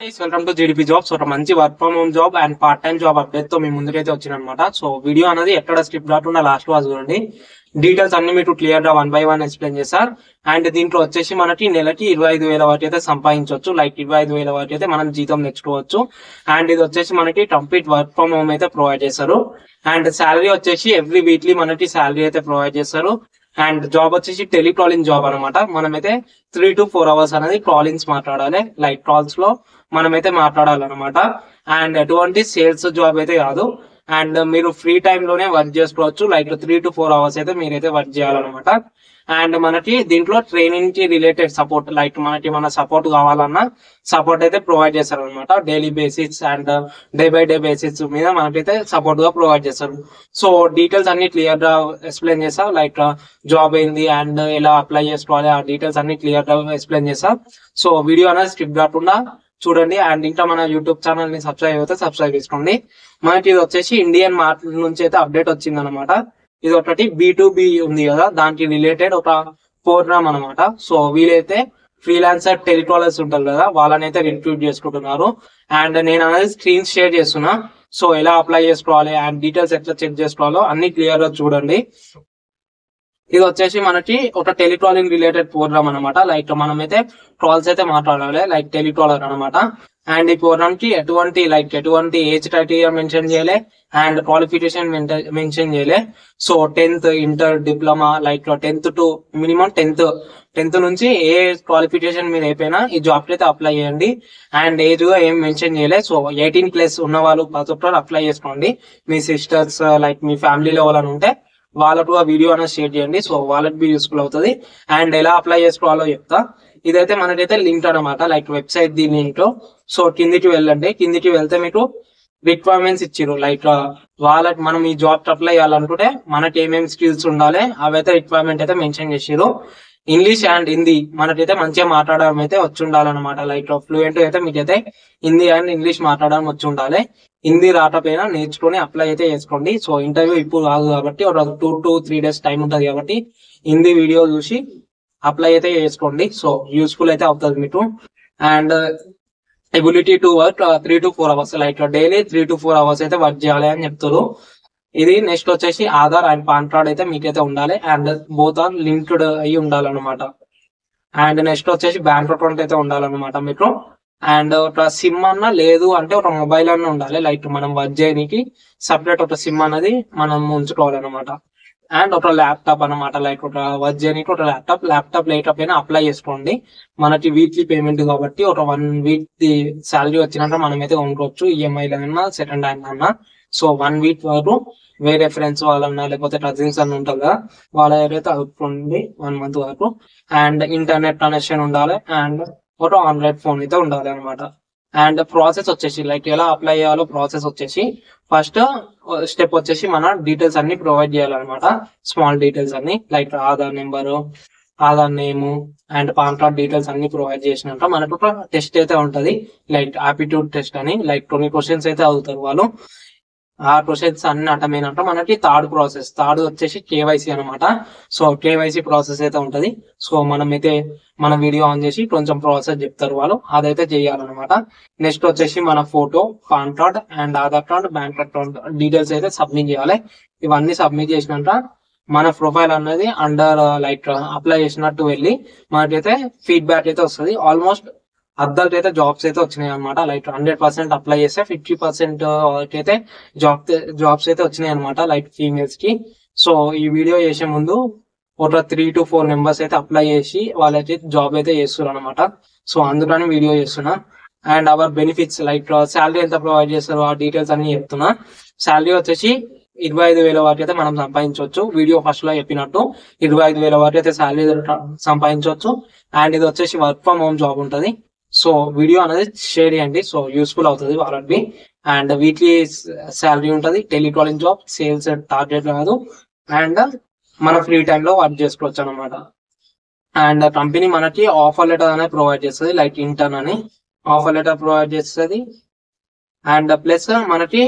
Welcome to GDP jobs. ఒక మంచి work from home job and part time job update తో మీ ముందుకైతే వచ్చినమాట. So video అనేది ఎక్కడ స్కిప్ కాకుండా లాస్ట్ వాజ్ చూడండి. డీటెయిల్స్ అన్ని మీకు క్లియర్ గా 1 by 1 ఎక్స్ప్లెయిన్ చేశారు. అండ్ దీంట్లో వచ్చేసి మనకి నెలకి 25,000 వరకు అయితే సంపాదించవచ్చు. లైక్ 25,000 వరకు అయితే మనం జీతం నేర్చుకోవచ్చు. అండ్ ఇది వచ్చేసి మనకి కంప్లీట్ వర్క్ ఫ్రమ్ హోమ్ అయితే ప్రొవైడ్ చేస్తారు. అండ్ శాలరీ వచ్చేసి ఎవ్రీ వీక్లీ మనకి శాలరీ అయితే ప్రొవైడ్ చేస్తారు. అండ్ జాబ్ వచ్చేసి టెలికాలింగ్ జాబ్ అనమాట. మనమైతే 3 to 4 hours అనేది కాలింగ్స్ మాట్లాడాలి. లైక్ కాల్స్ లో మనమైతే మాట్లాడాలన్నమాట. అండ్ ఎటువంటి సేల్స్ జాబ్ అయితే కాదు. అండ్ మీరు ఫ్రీ టైమ్ లోనే వర్క్ చేసుకోవచ్చు. లైక్ 3 to 4 hours అయితే మీరైతే వర్క్ చేయాలన్నమాట. అండ్ మనకి దీంట్లో ట్రైనింగ్ కి రిలేటెడ్ సపోర్ట్, లైక్ మనకి మన సపోర్ట్ కావాలన్నా సపోర్ట్ అయితే ప్రొవైడ్ చేస్తారు అనమాట. Daily basis and day by day basis మీద మనకైతే సపోర్ట్ గా ప్రొవైడ్ చేస్తారు. సో డీటెయిల్స్ అన్ని క్లియర్ గా ఎక్స్ప్లెయిన్ చేస్తా. లైక్ జాబ్ ఏంది అండ్ ఎలా అప్లై చేసుకోవాలి, ఆ డీటెయిల్స్ అన్ని క్లియర్ గా ఎక్స్ప్లెయిన్ చేస్తా. సో వీడియో అనేది స్కిప్ కాకుండా చూడండి. అండ్ ఇంకా మన యూట్యూబ్ ఛానల్ ని సబ్స్క్రైబ్ అయితే సబ్స్క్రైబ్ చేసుకోండి. మనకి ఇది వచ్చేసి ఇండియన్ మార్కెట్ నుంచి అయితే అప్డేట్ వచ్చింది అనమాట. ఇది ఒకటి B2B ఉంది కదా, దానికి రిలేటెడ్ ఒక ప్రోగ్రామ్ అనమాట. సో వీలైతే ఫ్రీలాన్సర్ టెలికాలర్స్ ఉంటారు కదా, వాళ్ళని అయితే రిక్రూట్ చేసుకుంటున్నారు. అండ్ నేను అనేది స్క్రీన్ షేర్ చేస్తున్నా. సో ఎలా అప్లై చేసుకోవాలి అండ్ డీటెయిల్స్ ఎట్లా చెక్ చేసుకోవాలో అన్ని క్లియర్ గా చూడండి. ఇది వచ్చేసి మనకి ఒక టెలికాలింగ్ రిలేటెడ్ ప్రోగ్రామ్ అనమాట. లైక్ మనమైతే కాల్స్ అయితే మాట్లాడాలి, లైక్ టెలికాలర్ అనమాట. అండ్ ఈ ప్రోగ్రామ్ కి ఎటువంటి ఏజ్ క్రైటీరియా మెన్షన్ చేయలే అండ్ క్వాలిఫికేషన్ మెన్షన్ చేయలే. So 10th, inter, diploma, like 10th to minimum 10th నుంచి ఏ క్వాలిఫికేషన్ మీద అయిపోయినా ఈ జాబ్ అయితే అప్లై చేయండి. అండ్ ఏజ్ గా ఏం మెన్షన్ చేయలే. సో 18+ ఉన్న వాళ్ళు ప్రతి ఒక్కరు అప్లై చేసుకోండి. మీ సిస్టర్స్, లైక్ మీ ఫ్యామిలీలో వాళ్ళని ఉంటే వాళ్ళకు ఆ వీడియో అనేది షేర్ చేయండి. సో వాళ్ళకి బి యూస్ఫుల్ అవుతుంది. అండ్ ఎలా అప్లై చేసుకోవాలో చెప్తా. ఇదైతే మనకైతే లింక్ అనమాట, like website the link. So కిందికి వెళ్ళండి. కిందికి వెళ్తే మీకు రిక్వైర్మెంట్స్ ఇచ్చిర్రు. లైక్ వాళ్ళకి మనం ఈ జాబ్ అప్లై చేయాలనుకుంటే మనకి ఏమేమి స్కిల్స్ ఉండాలి అవైతే రిక్వైర్మెంట్ అయితే మెన్షన్ చేసిర్రు. ఇంగ్లీష్ అండ్ హిందీ మనకైతే మంచిగా మాట్లాడడం అయితే వచ్చి ఉండాలన్నమాట. లైక్ ఫ్లూయెంట్ అయితే మీకైతే హిందీ అండ్ ఇంగ్లీష్ మాట్లాడడం వచ్చి ఉండాలి. హిందీ రాకపోయినా నేర్చుకుని అప్లై అయితే చేసుకోండి. సో ఇంటర్వ్యూ ఇప్పుడు కాదు కాబట్టి ఒక 2 to 3 days టైం ఉంటుంది కాబట్టి హిందీ వీడియో చూసి అప్లై అయితే చేసుకోండి. సో యూస్ఫుల్ అయితే అవుతుంది మీకు. And ability to work 3 to 4 hours, like daily 3 to 4 hours అయితే వర్క్ చేయాలి అని చెప్తారు. ఇది నెక్స్ట్ వచ్చేసి ఆధార్ అండ్ పాన్ కార్డ్ అయితే మీకైతే ఉండాలి. అండ్ బోత్ ఆర్ లింక్డ్ అయ్యి ఉండాలన్నమాట. అండ్ నెక్స్ట్ వచ్చేసి బ్యాంక్ అకౌంట్ అయితే ఉండాలన్నమాట మీకు. అండ్ ఒక సిమ్ అన్న లేదు అంటే ఒక మొబైల్ అన్న ఉండాలి. లైక్ మనం వర్క్ చేయడానికి సపరేట్ ఒక సిమ్ అన్నది మనం ఉంచుకోవాలన్నమాట. అండ్ ఒక ల్యాప్టాప్ అనమాట. లైక్ ఒక వర్క్ చేయడానికి ఒక ల్యాప్టాప్ లేకపోయినా అప్లై చేసుకోండి. మనకి వీక్లీ పేమెంట్ కాబట్టి ఒక 1 week శాలరీ వచ్చినాక మనం అయితే కొనుక్కోవచ్చు. ఈఎంఐలో అన్నా సెకండ్ హ్యాండ్ అన్నా. సో 1 week వరకు వేరే ఫ్రెండ్స్ వాళ్ళన్నా లేకపోతే కజిన్స్ అన్న ఉంటారు కదా, వాళ్ళ దగ్గర అయితే అవుతుంది 1 month వరకు. అండ్ ఇంటర్నెట్ కనెక్షన్ ఉండాలి అండ్ ఒక ఆండ్రాయిడ్ ఫోన్ అయితే ఉండాలి అనమాట. అండ్ ప్రాసెస్ వచ్చేసి లైక్ ఎలా అప్లై చేయాలో ప్రాసెస్ వచ్చేసి ఫస్ట్ స్టెప్ వచ్చేసి మన డీటెయిల్స్ అన్ని ప్రొవైడ్ చేయాలన్నమాట. స్మాల్ డీటెయిల్స్ అన్ని, like Aadhaar number, Aadhaar name and pan card details అన్ని ప్రొవైడ్ చేసినాక మనకు ఒక టెస్ట్ అయితే ఉంటది, లైక్ ఆప్టిట్యూడ్ టెస్ట్ అని. లైక్ 20 questions అయితే అవుతారు వాళ్ళు. ఆ క్వశ్చన్స్ అన్ని అటమైనాక మనకి థర్డ్ వచ్చేసి కేవైసీ అనమాట. సో కేవైసీ ప్రాసెస్ అయితే ఉంటది. సో మనమైతే మన వీడియో ఆన్ చేసి కొంచెం ప్రాసెస్ చెప్తారు వాళ్ళు, అదైతే చేయాలన్నమాట. నెక్స్ట్ వచ్చేసి మన photo, pan card and Aadhaar card, bank account details అయితే సబ్మిట్ చేయాలి. ఇవన్నీ సబ్మిట్ చేసినాక మన ప్రొఫైల్ అనేది అండర్ లైక్ అప్లై చేసినట్టు వెళ్ళి మనకైతే ఫీడ్బ్యాక్ అయితే వస్తుంది. ఆల్మోస్ట్ అద్దరికి అయితే జాబ్స్ అయితే వచ్చినాయి అనమాట. లైక్ 100% అప్లై చేస్తే 50% అయితే జాబ్స్ అయితే వచ్చినాయి అనమాట, లైక్ ఫీమేల్స్ కి. సో ఈ వీడియో చేసే ముందు ఒక 3 to 4 members అయితే అప్లై చేసి వాళ్ళైతే జాబ్ అయితే చేస్తున్నారు అనమాట. సో అందుకని వీడియో చేస్తున్నా. And hour benefits, like salary ఎంత ప్రొవైడ్ చేస్తారు ఆ డీటెయిల్స్ అన్ని చెప్తున్నా. శాలరీ వచ్చేసి 25,000 వరకు అయితే మనం సంపాదించవచ్చు. వీడియో ఫస్ట్ లో చెప్పినట్టు 25,000 వరకు అయితే శాలరీ సంపాదించవచ్చు. అండ్ ఇది వచ్చేసి వర్క్ ఫ్రమ్ హోమ్ జాబ్ ఉంటుంది. సో వీడియో అనేది షేర్ చేయండి. సో యూస్ఫుల్ అవుతుంది వాళ్ళకి. అండ్ వీక్లీ శాలరీ ఉంటుంది. టెలికాలింగ్ జాబ్, సేల్స్ టార్గెట్ కాదు. అండ్ మన ఫ్రీ టైమ్ లో వర్క్ చేసుకోవచ్చు అనమాట. అండ్ కంపెనీ మనకి ఆఫర్ లెటర్ అనేది ప్రొవైడ్ చేస్తుంది, లైక్ ఇంటర్న్ అని ఆఫర్ లెటర్ ప్రొవైడ్ చేస్తుంది. అండ్ ప్లస్ మనకి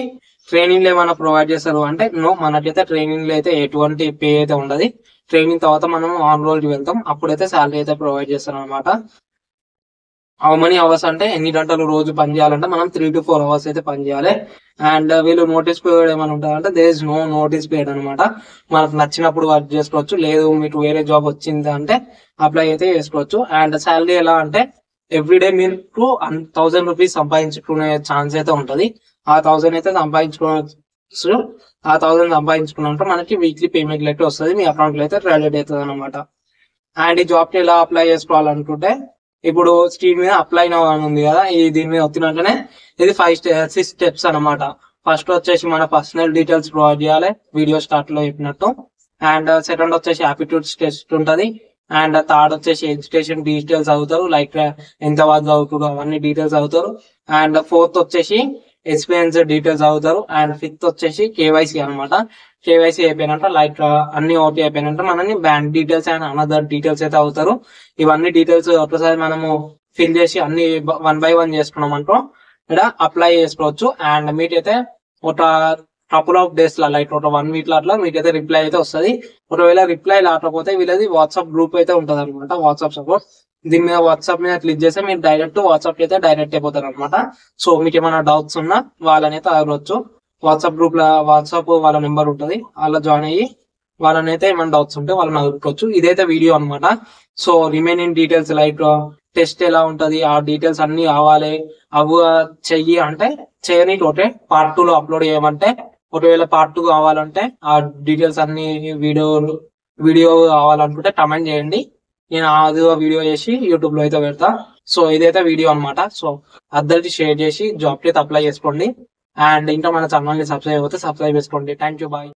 ట్రైనింగ్ ఏమైనా ప్రొవైడ్ చేస్తారు అంటే నో, మనకైతే ట్రైనింగ్ లో అయితే ఎటువంటి పే అయితే ఉండదు. ట్రైనింగ్ తర్వాత మనం ఆన్ రోల్ కి వెళ్తాం, అప్పుడైతే శాలరీ అయితే ప్రొవైడ్ చేస్తారు అనమాట. హౌ మెనీ అవర్స్ అంటే ఎన్ని గంటలు రోజు పని చేయాలంటే మనం 3 to 4 అవర్స్ అయితే పని చేయాలి. అండ్ వీళ్ళు నోటీస్ పీరియడ్ ఏమైనా ఉంటుందంటే there is no notice period అనమాట. మనకు నచ్చినప్పుడు వర్క్ చేసుకోవచ్చు, లేదు మీకు వేరే జాబ్ వచ్చింది అంటే అప్లై అయితే చేసుకోవచ్చు. అండ్ శాలరీ ఎలా అంటే ఎవ్రీడే మీరు 1000 రూపీస్ సంపాదించుకునే ఛాన్స్ అయితే ఉంటది. ఆ 1000 అయితే సంపాదించుకోవచ్చు. ఆ 1000 సంపాదించుకున్నాక మనకి వీక్లీ పేమెంట్ అయితే వస్తుంది, మీ అకౌంట్ లో అయితే క్రెడిట్ అవుతుంది అనమాట. అండ్ ఈ జాబ్ కి ఎలా అప్లై చేసుకోవాలనుకుంటే ఇప్పుడు స్క్రీన్ మీద అప్లై నౌ అని ఉంది కదా, ఈ దీని మీద వచ్చినట్లనే ఇది 6 స్టెప్స్ అనమాట. ఫస్ట్ వచ్చేసి మన పర్సనల్ డీటెయిల్స్ ప్రొవైడ్ చేయాలి వీడియో స్టార్ట్ లో చెప్పినట్టు. అండ్ సెకండ్ వచ్చేసి యాప్టిట్యూడ్ టెస్ట్ ఉంటది. అండ్ థర్డ్ వచ్చేసి ఎడ్యుకేషన్ డీటెయిల్స్ అవుతారు, లైక్ ఎంత వరకు అవుతారు అవన్నీ డీటెయిల్స్ అవుతారు. అండ్ ఫోర్త్ వచ్చేసి ఎక్స్పీరియన్స్ డీటెయిల్స్ అవుతారు. అండ్ ఫిఫ్త్ వచ్చేసి కేవైసీ అనమాట. కేవైసీ అయిపోయినట్ట లైక్ అన్ని ఓటీ అయిపోయినట్ట మనని bank details and another details అయితే అవుతారు. ఇవన్నీ డీటెయిల్స్ ఒకసారి మనము ఫిల్ చేసి అన్ని 1 by 1 చేసుకున్నాం అనుకో ఇక్కడ అప్లై చేసుకోవచ్చు. అండ్ మీకైతే ఒక couple of days law like ఒక 1 week అట్లా మీకైతే రిప్లై అయితే వస్తుంది. ఒకవేళ రిప్లై రాకపోతే వీళ్ళది వాట్సాప్ గ్రూప్ అయితే ఉంటది అనమాట, వాట్సాప్ సపోర్ట్. దీని మీద వాట్సాప్ మీద క్లిక్ చేస్తే మీరు డైరెక్ట్ వాట్సాప్ అయితే డైరెక్ట్ అయిపోతారు అనమాట. సో మీకు ఏమైనా డౌట్స్ ఉన్నా వాళ్ళనైతే అడగవచ్చు. వాట్సాప్ గ్రూప్ లో వాట్సాప్ వాళ్ళ నెంబర్ ఉంటుంది, అలా జాయిన్ అయ్యి వాళ్ళనైతే ఏమైనా డౌట్స్ ఉంటే వాళ్ళని అడుగుకోవచ్చు. ఇదైతే వీడియో అనమాట. So remaining details like test ఎలా ఉంటది ఆ డీటెయిల్స్ అన్ని కావాలి, అవి చెయ్యి అంటే చేయని ఒకటే పార్ట్ 2 లో అప్లోడ్ చేయమంటే, ఒకవేళ పార్ట్ 2 కావాలంటే ఆ డీటెయిల్స్ అన్ని వీడియో కావాలనుకుంటే కమెంట్ చేయండి, నేను అది వీడియో చేసి యూట్యూబ్ లో అయితే పెడతా. సో ఇదైతే వీడియో అనమాట. సో అందరికి షేర్ చేసి జాబ్ కి అయితే అప్లై చేసుకోండి. అండ్ ఇంకా మన ఛానల్ ని సబ్స్క్రైబ్ అయితే సబ్స్క్రైబ్ చేసుకోండి. Thank you, bye.